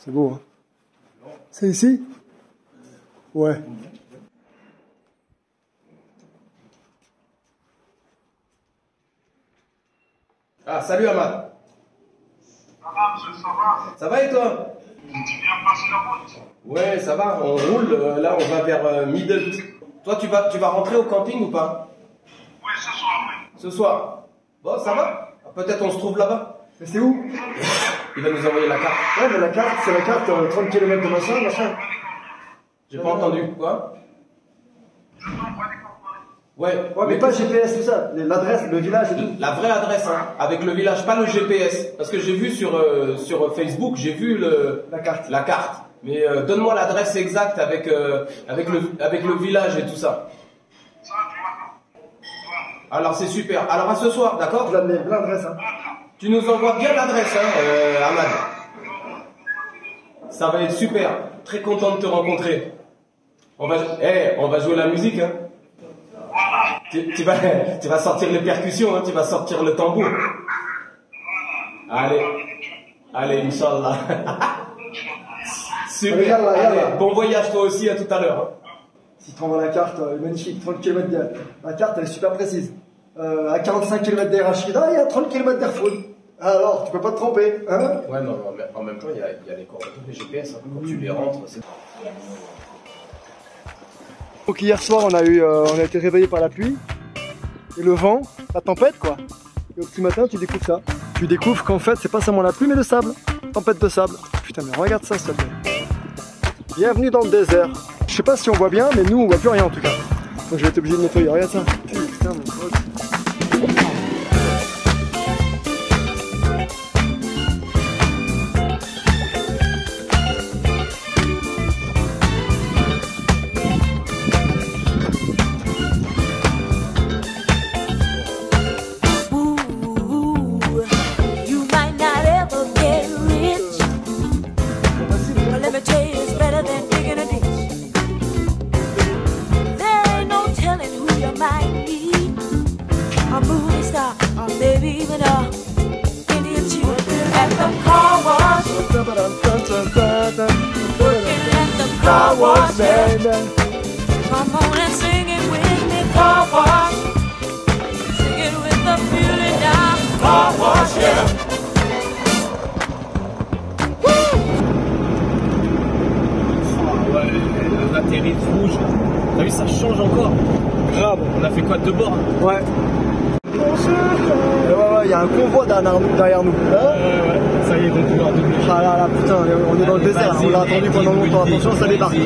C'est beau, hein. C'est ici? Ouais. Ah, salut Amad. Ça va, monsieur, ça va? Ça va et toi? Tu viens passer la route? Ouais, ça va, on roule. Là, on va vers Middle. Toi, tu vas rentrer au camping ou pas? Oui, ce soir, oui. Ce soir. Bon, ça va? Peut-être on se trouve là-bas. Mais c'est où? Il va nous envoyer la carte. Ouais, mais la carte, c'est la carte 30 km de machin. J'ai pas entendu. Quoi? Je t'envoie des coordonnées. Ouais. Ouais, mais pas GPS, tout ça. L'adresse, le village et tout. La vraie adresse, hein, avec le village, pas le GPS. Parce que j'ai vu sur Facebook, j'ai vu La carte. la carte. Mais donne-moi l'adresse exacte avec le village et tout ça. Ça, tu m'attends. Alors c'est super. Alors à ce soir, d'accord? Je l'admets, l'adresse, hein. Tu nous envoies bien l'adresse, hein, Ahmad. Ça va être super. Très content de te rencontrer. On va jouer la musique, hein. Tu vas sortir les percussions, hein, tu vas sortir le tambour. Allez, Inch'Allah. Super. Yallah, yallah. Allez, bon voyage toi aussi, à tout à l'heure. Hein. Si tu envoies la carte, magnifique, 30 km d'air. La carte, elle est super précise. À 45 km d'air Rachida, il y a 30 km d'Airfood. Alors, tu peux pas te tromper, hein? Ouais, non, mais en même temps, il y a les coordonnées, les GPS, hein. Quand tu les rentres, c'est... Donc hier soir, on a été réveillé par la pluie et le vent, la tempête quoi. Et au petit matin, tu découvres ça. Tu découvres qu'en fait, c'est pas seulement la pluie, mais le sable. Tempête de sable. Putain, mais regarde ça, s'il te plaît. Bienvenue dans le désert. Je sais pas si on voit bien, mais nous, on voit plus rien en tout cas. Donc je vais être obligé de nettoyer. Regarde ça. Putain, mon pote. Car wash, baby. Come on and sing it with me. Car wash. Sing it with the feeling now. Car wash, yeah. Oh, ouais, l'atterri rouge. T'as vu, ça change encore. Grave. On a fait quoi, 2 bords? Ouais. Ouais, il y a un convoi derrière nous. Ouais, ça y est, ils vont pouvoir doubler. Ah là là, putain, on est dans le désert, on l'a attendu pendant longtemps. Attention, ça débarque.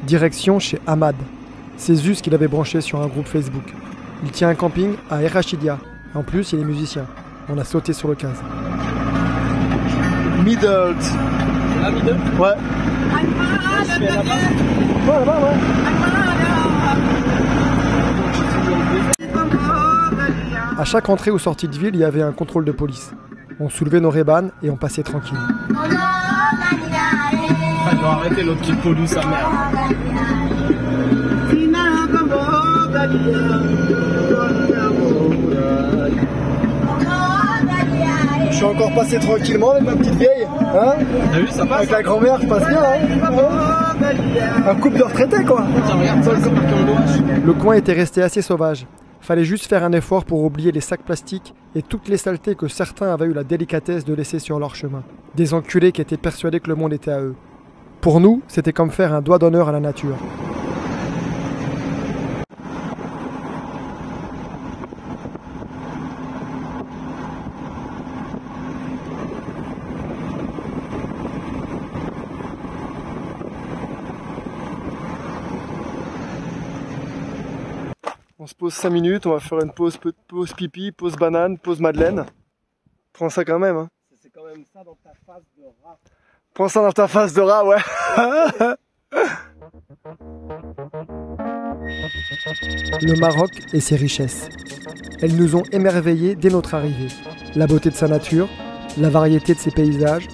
Direction chez Ahmad. C'est Zeus qu'il avait branché sur un groupe Facebook. Il tient un camping à Erachidia. En plus, il est musicien. On a sauté sur le 15. Middle. C'est là, Middle? Ouais. Je suis là-bas. Ouais, là-bas, ouais. À chaque entrée ou sortie de ville, il y avait un contrôle de police. On soulevait nos Ray-Ban et on passait tranquille. Ah, ils vont arrêter l'autre qui pollue sa mère. Je suis encore passé tranquillement avec ma petite vieille, hein? T'as vu, ça passe? Avec la grand-mère, je passe bien, hein? Un couple de retraités, quoi. Tiens, regarde ça, c'est marqué en gouache. Le coin était resté assez sauvage. Fallait juste faire un effort pour oublier les sacs plastiques et toutes les saletés que certains avaient eu la délicatesse de laisser sur leur chemin. Des enculés qui étaient persuadés que le monde était à eux. Pour nous, c'était comme faire un doigt d'honneur à la nature. On se pose 5 minutes, on va faire une pause pipi, pause banane, pause madeleine. Prends ça quand même, hein. C'est quand même ça dans ta face de rat. Prends ça dans ta face de rat, ouais. Le Maroc et ses richesses. Elles nous ont émerveillés dès notre arrivée. La beauté de sa nature, la variété de ses paysages,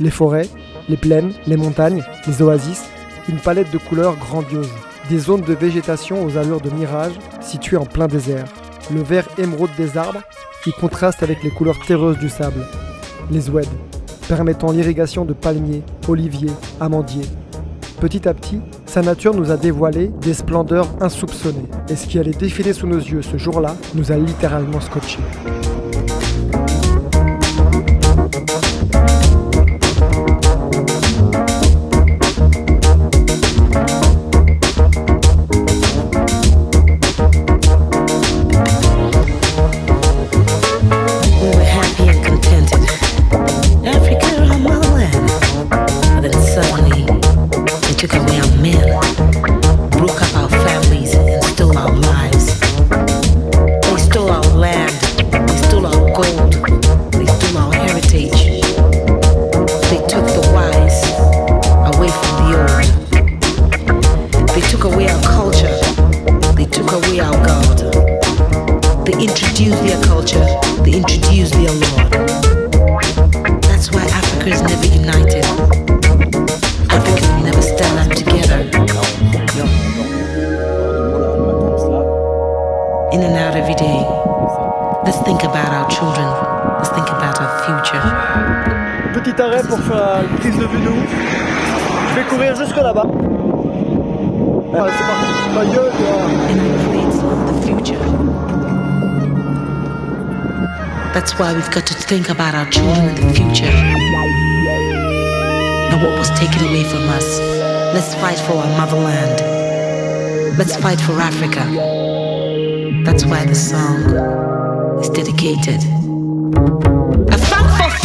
les forêts, les plaines, les montagnes, les oasis, une palette de couleurs grandiose. Des zones de végétation aux allures de mirage situées en plein désert. Le vert émeraude des arbres qui contraste avec les couleurs terreuses du sable. Les oueds, permettant l'irrigation de palmiers, oliviers, amandiers. Petit à petit, sa nature nous a dévoilé des splendeurs insoupçonnées. Et ce qui allait défiler sous nos yeux ce jour-là nous a littéralement scotchés. Petit arrêt pour faire une prise de vue de ouf. Je vais courir jusque là-bas. Ah, c'est parti. Ma gueule, That's why we've got to think about our children in the future. And what was taken away from us. Let's fight for our motherland. Let's fight for Africa. That's why the song is dedicated. A funk fulfiller!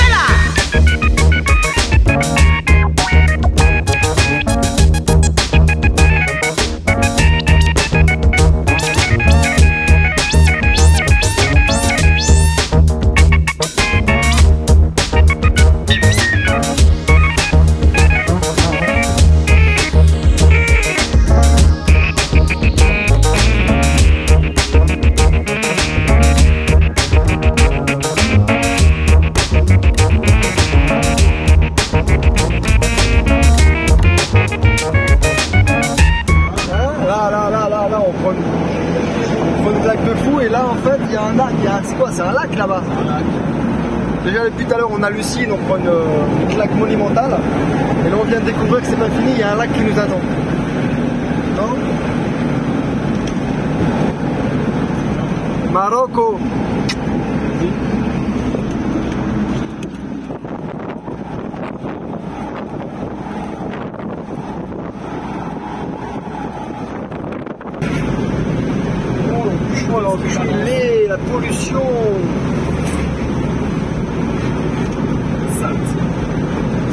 C'est quoi? C'est un lac là-bas. Déjà depuis tout à l'heure on hallucine, on prend une claque monumentale. Et là on vient de découvrir que c'est pas fini, il y a un lac qui nous attend. Non? Marocco. Oh l'enculé, la pollution.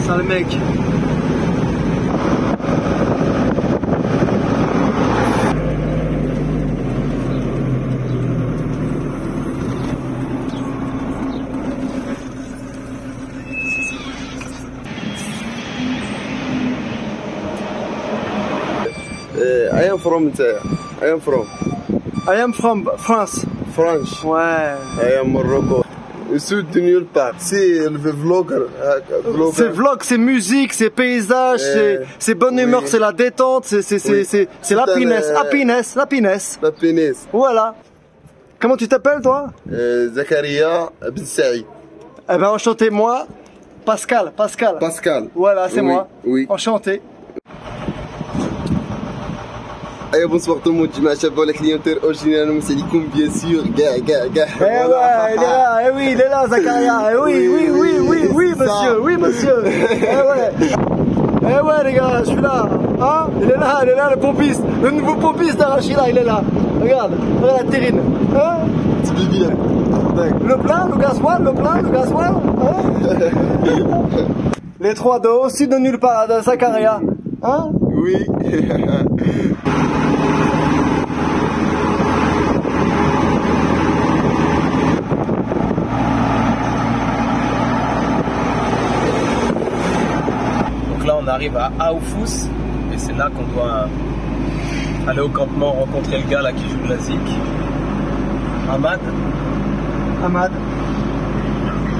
Sale mec. I am from France. France. Ouais. I am Morocco. Sud de nulle part. C'est le vlogger. C'est vlog, c'est musique, c'est paysage, c'est bonne humeur, c'est la détente, c'est l'happiness, happiness. Happiness. Voilà. Comment tu t'appelles toi? Zakaria Ben Saïd. Eh ben enchanté, moi, Pascal. Voilà, c'est moi. Oui. Enchanté. Bonsoir tout le monde, je m'achète pour la clientèle originale, c'est Likoum bien sûr, gars. Eh ouais, il est là, eh oui, il est là, Zakaria, eh oui, monsieur, eh ouais, les gars, je suis là, hein, il est là, le pompiste, le nouveau pompiste d'Arachida, il est là, regarde la terrine, hein, c'est bien. Le plein, le gasoil, hein. Les trois dos, aussi de nulle part, de Zakaria, hein. Oui. Donc là on arrive à Aoufous et c'est là qu'on doit aller au campement rencontrer le gars là qui joue de la zik. Ahmad. Ahmad.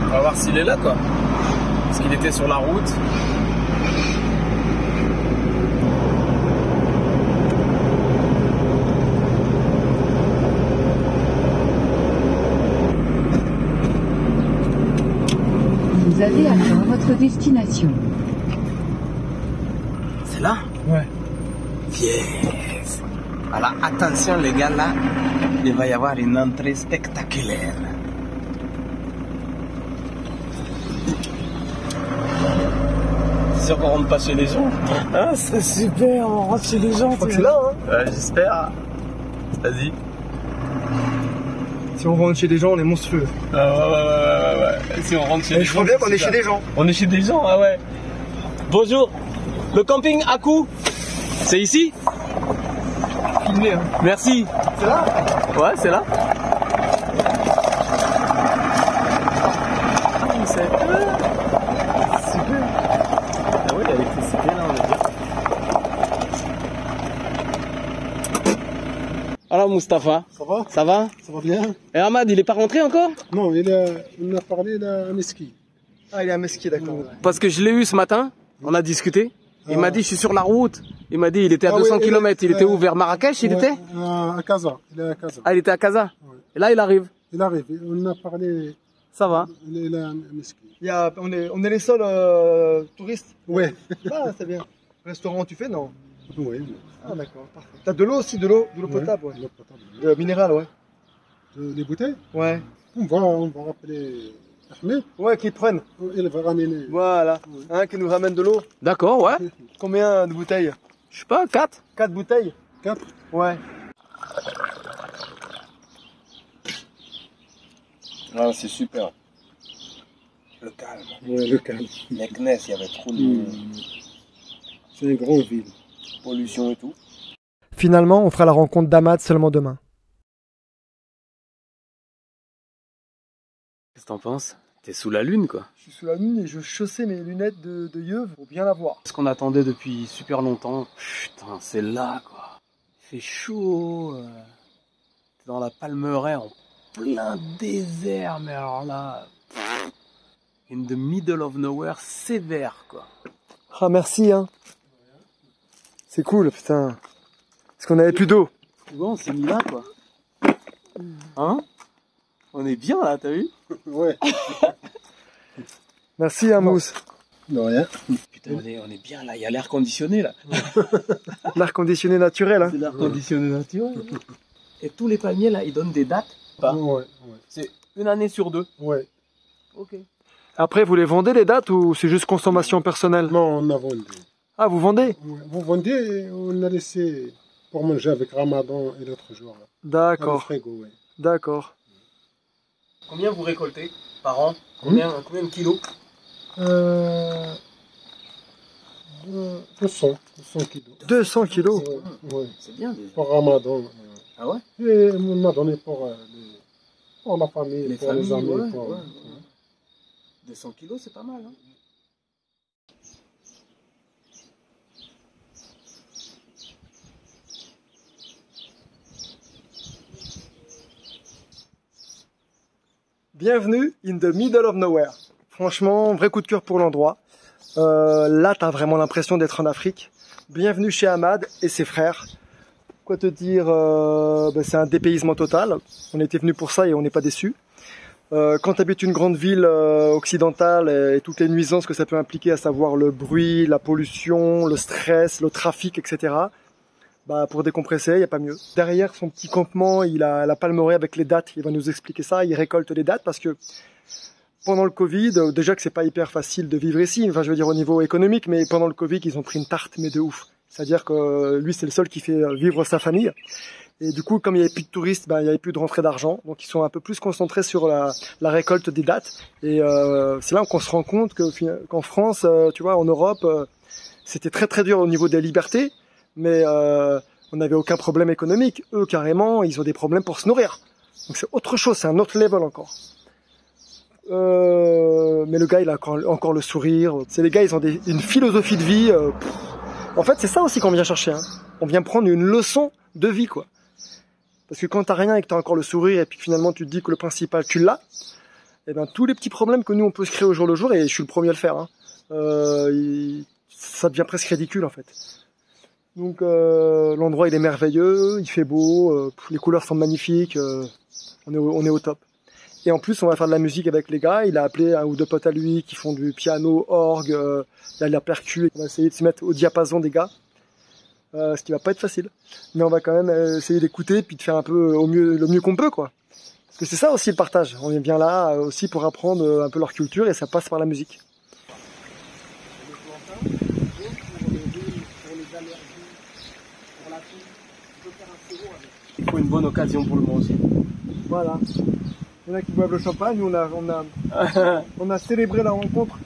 On va voir s'il est là quoi. Parce qu'il était sur la route. Vous avez atteint votre destination. C'est là? Ouais. Yes. Alors attention les gars là, il va y avoir une entrée spectaculaire. C'est sûr qu'on rentre pas chez les gens. Ah, c'est super, on rentre chez les gens. Je crois que c'est là, hein. Ouais, j'espère. Vas-y. Si on rentre chez des gens, on est monstrueux. Ouais. Si on rentre chez Et les je gens. crois bien qu'on est chez des gens. On est chez des gens, ah ouais. Bonjour. Le camping Akou, c'est ici? Filmé, hein. Merci. C'est là? Ouais, c'est là. Ah, mais c'est super. Ah ouais, il y a l'électricité là, on est bien. Alors Mustapha, Ça va? ça va? Ça va bien? Et Ahmad, il est pas rentré encore? Non, on a parlé là, à ski. Ah, il est à Mesquite, d'accord. Parce que je l'ai eu ce matin, on a discuté. Il m'a dit, je suis sur la route. Il m'a dit, il était à Ah 200 oui, km. Il était où? Vers Marrakech, il était? À Casa. Il est à Casa. Ah, il était à Casa. Ouais. Et là, il arrive. Il arrive. On a parlé. Ça va. Il est là à ski. On est les seuls touristes. Ouais. Ah, c'est bien. Restaurant, tu fais? Non. Oui. Ah, d'accord, parfait. T'as de l'eau aussi, de l'eau potable, ouais. L'eau potable. Minérale, ouais. Les bouteilles? Ouais. On va rappeler Ahmed. Ouais, qu'ils prennent. Il va ramener. Voilà. Hein, qui nous ramène de l'eau. D'accord, ouais. Combien de bouteilles? Je sais pas, 4? 4 bouteilles? 4. Ouais. Ah, c'est super. Le calme. Ouais, le calme. Meknes, il y avait trop de C'est une grande ville. pollution et tout. Finalement, on fera la rencontre d'Ahmad seulement demain. Qu'est-ce que t'en penses? T'es sous la lune, quoi. Je suis sous la lune et je chaussais mes lunettes de yeuve pour bien la voir. Ce qu'on attendait depuis super longtemps. Putain, c'est là, quoi. Il fait chaud. T'es dans la Palmeraie en plein désert, mais alors là... In the middle of nowhere, sévère, quoi. Ah, merci, hein. C'est cool, putain. Parce qu'on avait plus d'eau. Tu vois, on s'est mis là, quoi. Hein? On est bien, là, t'as vu? Ouais. Merci, hein, Mousse. De rien. Putain, on est bien, là. Il y a l'air conditionné, là. L'air conditionné naturel, hein. C'est l'air conditionné naturel. Et tous les palmiers, là, ils donnent des dates? Pas. Ouais. C'est une année sur 2. Ouais. Ok. Après, vous les vendez les dates ou c'est juste consommation personnelle? Non, on a vendu. Ah, vous vendez? Ouais. Vous vendez et on a laissé pour manger avec Ramadan et l'autre jour. Là. Dans le D'accord, frigo, ouais. d'accord. Combien vous récoltez par an? Combien de kilos? 200 kilos. 200 kilos? Ouais. C'est bien déjà. Pour Ramadan. Ah ouais? Et on m'a donné pour la famille, Les pour les familles, amis. ouais, pour... ouais. 200 kilos, c'est pas mal, hein? Bienvenue in the middle of nowhere. Franchement, vrai coup de cœur pour l'endroit. Là, t'as vraiment l'impression d'être en Afrique. Bienvenue chez Ahmad et ses frères. Quoi te dire, c'est un dépaysement total. On était venu pour ça et on n'est pas déçus. Quand tu habites une grande ville occidentale et toutes les nuisances que ça peut impliquer, à savoir le bruit, la pollution, le stress, le trafic, etc. Bah, pour décompresser, il n'y a pas mieux. Derrière son petit campement, il a la Palmeraie avec les dattes. Il va nous expliquer ça. Il récolte les dattes parce que pendant le Covid, déjà que c'est pas hyper facile de vivre ici, enfin je veux dire au niveau économique, mais pendant le Covid, ils ont pris une tarte, mais de ouf. C'est-à-dire que lui, c'est le seul qui fait vivre sa famille. Et du coup, comme il n'y avait plus de touristes, ben, il n'y avait plus de rentrée d'argent. Donc ils sont un peu plus concentrés sur la récolte des dattes. Et c'est là qu'on se rend compte qu'en France, tu vois, en Europe, c'était très très dur au niveau des libertés. Mais on n'avait aucun problème économique. Eux, carrément, ils ont des problèmes pour se nourrir. Donc c'est autre chose, c'est un autre level encore. Mais le gars, il a encore le sourire. C'est les gars, ils ont une philosophie de vie. En fait, c'est ça aussi qu'on vient chercher. Hein. on vient prendre une leçon de vie, quoi. Parce que quand t'as rien et que t'as encore le sourire et puis que finalement tu te dis que le principal tu l'as, et ben tous les petits problèmes que nous on peut se créer au jour le jour, et je suis le premier à le faire, hein, ça devient presque ridicule en fait. Donc l'endroit il est merveilleux, il fait beau, les couleurs sont magnifiques, on est au top. Et en plus on va faire de la musique avec les gars, il a appelé un ou deux potes à lui qui font du piano, orgue, il y a de la percu, on va essayer de se mettre au diapason des gars. Ce qui va pas être facile, mais on va quand même essayer d'écouter puis de faire un peu le mieux qu'on peut, quoi. Parce que c'est ça aussi le partage. On est bien là aussi pour apprendre un peu leur culture et ça passe par la musique. Il faut une bonne occasion pour le manger. Voilà. Il y en a qui boivent le champagne, on a célébré la rencontre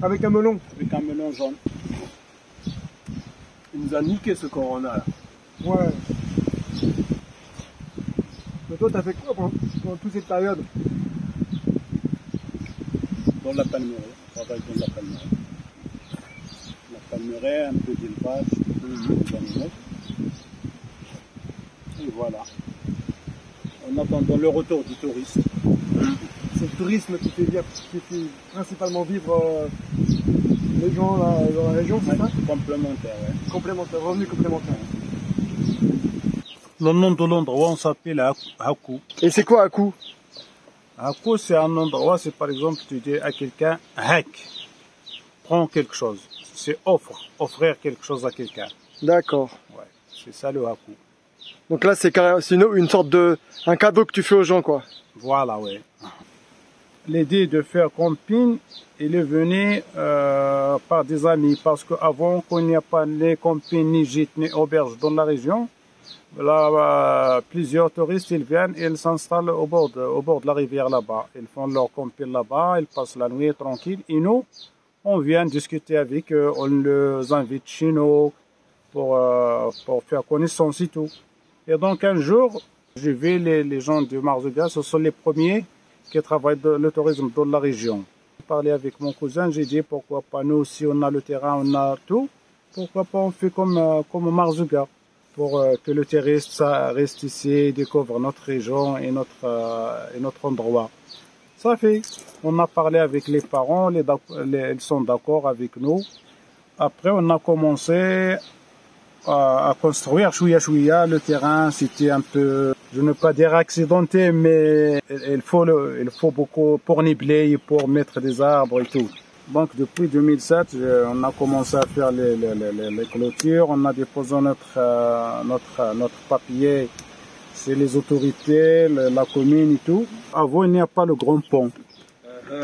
avec un melon. Avec un melon jaune. Il nous a niqué ce corona là. Ouais. Mais toi, t'as fait quoi pendant toute cette période? Dans la palmeraie, on travaille dans la palmeraie. La palmeraie, un peu d'élevage, des animaux. Et voilà. En attendant le retour du touriste. C'est le tourisme qui fait principalement vivre les gens là, dans la région, c'est ça? Complémentaire, ouais. Complémentaire, revenu complémentaire. Le nom de l'endroit, on s'appelle Hakou. Et c'est quoi Hakou? Hakou, c'est un endroit, c'est par exemple, tu dis à quelqu'un, Hak, prends quelque chose. C'est offrir quelque chose à quelqu'un. D'accord. Ouais, c'est ça le Hakou. Donc là, c'est une sorte un cadeau que tu fais aux gens, quoi. Voilà, ouais. L'idée de faire camping, il est venu par des amis, parce qu'avant qu'on n'y a pas ni camping, ni gîte, ni auberge dans la région, là, plusieurs touristes, ils viennent et ils s'installent au bord de la rivière là-bas. Ils font leur camping là-bas, ils passent la nuit tranquille. Et nous, on vient discuter avec eux, on les invite chez nous pour faire connaissance et tout. Et donc un jour, j'ai vu les gens du Marzouga, ce sont les premiers qui travaillent le tourisme dans la région. J'ai parlé avec mon cousin, j'ai dit pourquoi pas nous, si on a le terrain, on a tout, pourquoi pas on fait comme Marzouga, pour que le touriste ça reste ici, découvre notre région et notre endroit. Ça fait, on a parlé avec les parents, ils sont d'accord avec nous. Après, on a commencé à construire chouïa. Le terrain, c'était un peu, je ne veux pas dire accidenté, mais il faut beaucoup pour nibler et pour mettre des arbres et tout. Donc depuis 2007, on a commencé à faire les clôtures, on a déposé notre papier, c'est les autorités, la commune et tout. Avant, il n'y a pas le grand pont.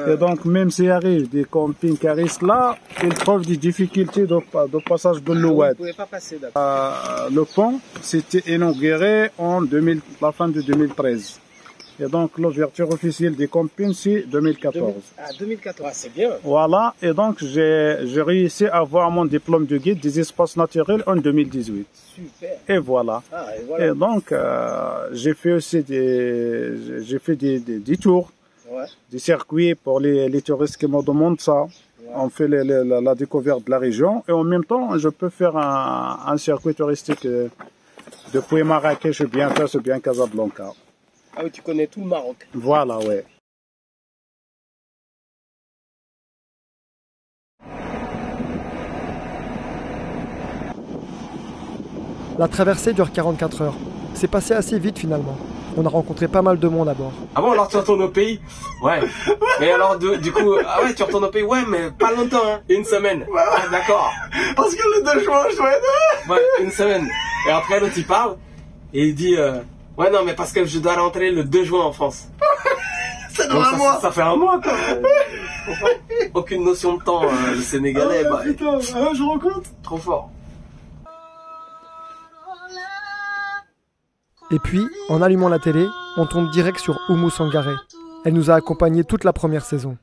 Et donc, même s'il arrive des campings qui restent là, ils trouvent des difficultés de passage de l'eau. Vous ne pouvez pas passer d'accord. Le pont, c'était inauguré la fin de 2013. Et donc, l'ouverture officielle des campings, c'est 2014. Ah, 2014, c'est bien. Voilà. Et donc, j'ai réussi à avoir mon diplôme de guide des espaces naturels en 2018. Super. Et voilà. Ah, et voilà. Et donc, j'ai fait aussi des tours. Ouais. Des circuits pour les touristes qui me demandent ça. Ouais. On fait la découverte de la région et en même temps, je peux faire un circuit touristique depuis Marrakech, bien Fès, bien Casablanca. Ah oui, tu connais tout le Maroc. Voilà, ouais. La traversée dure 44 heures. C'est passé assez vite finalement. On a rencontré pas mal de monde à bord. Ah bon, alors tu retournes au pays? Ouais. Mais alors, du coup, ah ouais, tu retournes au pays? Ouais, mais pas longtemps, hein. Une semaine. Ouais. Ah, d'accord. Parce que le 2 juin, je dois être... Ouais, une semaine. Et après, l'autre, il parle. Et il dit, ouais, non, mais parce que je dois rentrer le 2 juin en France. C'est dans un mois. Ça fait un mois, quoi. Aucune notion de temps, le Sénégalais. Ah, putain, je rends compte. Trop fort. Et puis, en allumant la télé, on tombe direct sur Oumou Sangaré. Elle nous a accompagnés toute la première saison.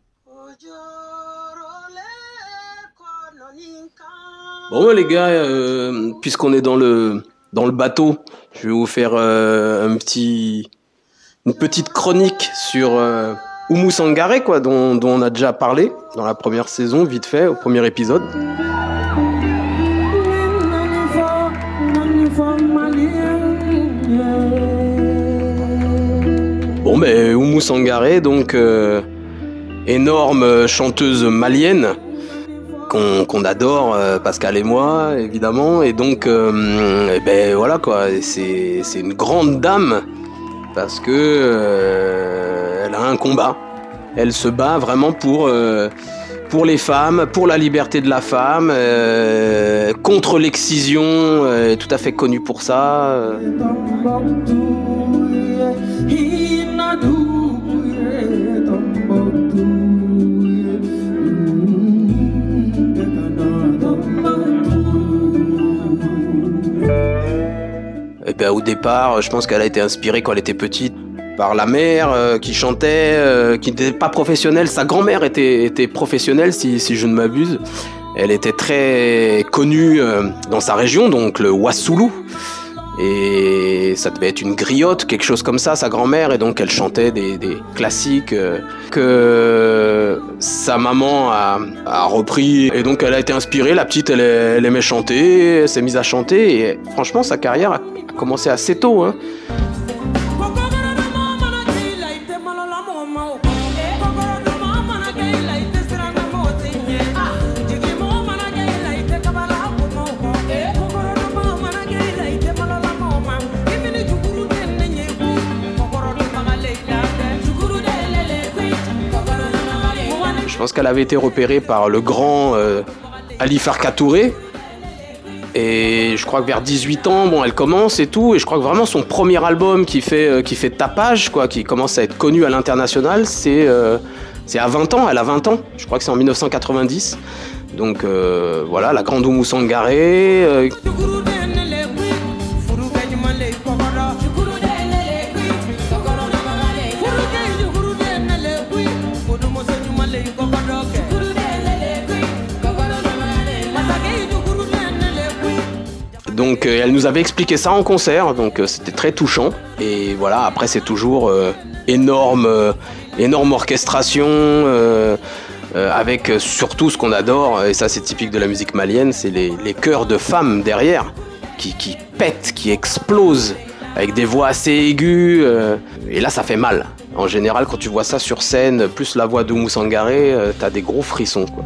Bon les gars, puisqu'on est dans le bateau, je vais vous faire une petite chronique sur Oumou Sangaré, quoi, dont on a déjà parlé dans la première saison, vite fait, au premier épisode. ben Oumou Sangaré, donc énorme chanteuse malienne qu'on adore, Pascal et moi évidemment, et donc et ben voilà quoi, c'est une grande dame parce que elle a un combat, elle se bat vraiment pour les femmes, pour la liberté de la femme, contre l'excision, est tout à fait connue pour ça. Et ben, au départ, je pense qu'elle a été inspirée quand elle était petite par la mère qui chantait, qui n'était pas professionnelle. Sa grand-mère était professionnelle, si je ne m'abuse. Elle était très connue dans sa région, donc le Wassoulou. Et ça devait être une griotte, quelque chose comme ça, sa grand-mère. Et donc elle chantait des classiques que sa maman a repris. Et donc elle a été inspirée, la petite elle aimait chanter, elle s'est mise à chanter. Et franchement sa carrière a commencé assez tôt, hein. Je pense qu'elle avait été repérée par le grand Ali Farka Touré. Et je crois que vers 18 ans, bon, elle commence et tout. Et je crois que vraiment son premier album qui fait tapage, quoi, qui commence à être connu à l'international, c'est à 20 ans. Elle a 20 ans. Je crois que c'est en 1990. Donc voilà, la grande Oumou Sangaré. Donc elle nous avait expliqué ça en concert, donc c'était très touchant. Et voilà, après c'est toujours énorme orchestration, avec surtout ce qu'on adore, et ça c'est typique de la musique malienne, c'est les chœurs de femmes derrière, qui pètent, qui explosent, avec des voix assez aiguës, et là ça fait mal. En général quand tu vois ça sur scène, plus la voix d'Oumou Sangaré, t'as des gros frissons, quoi.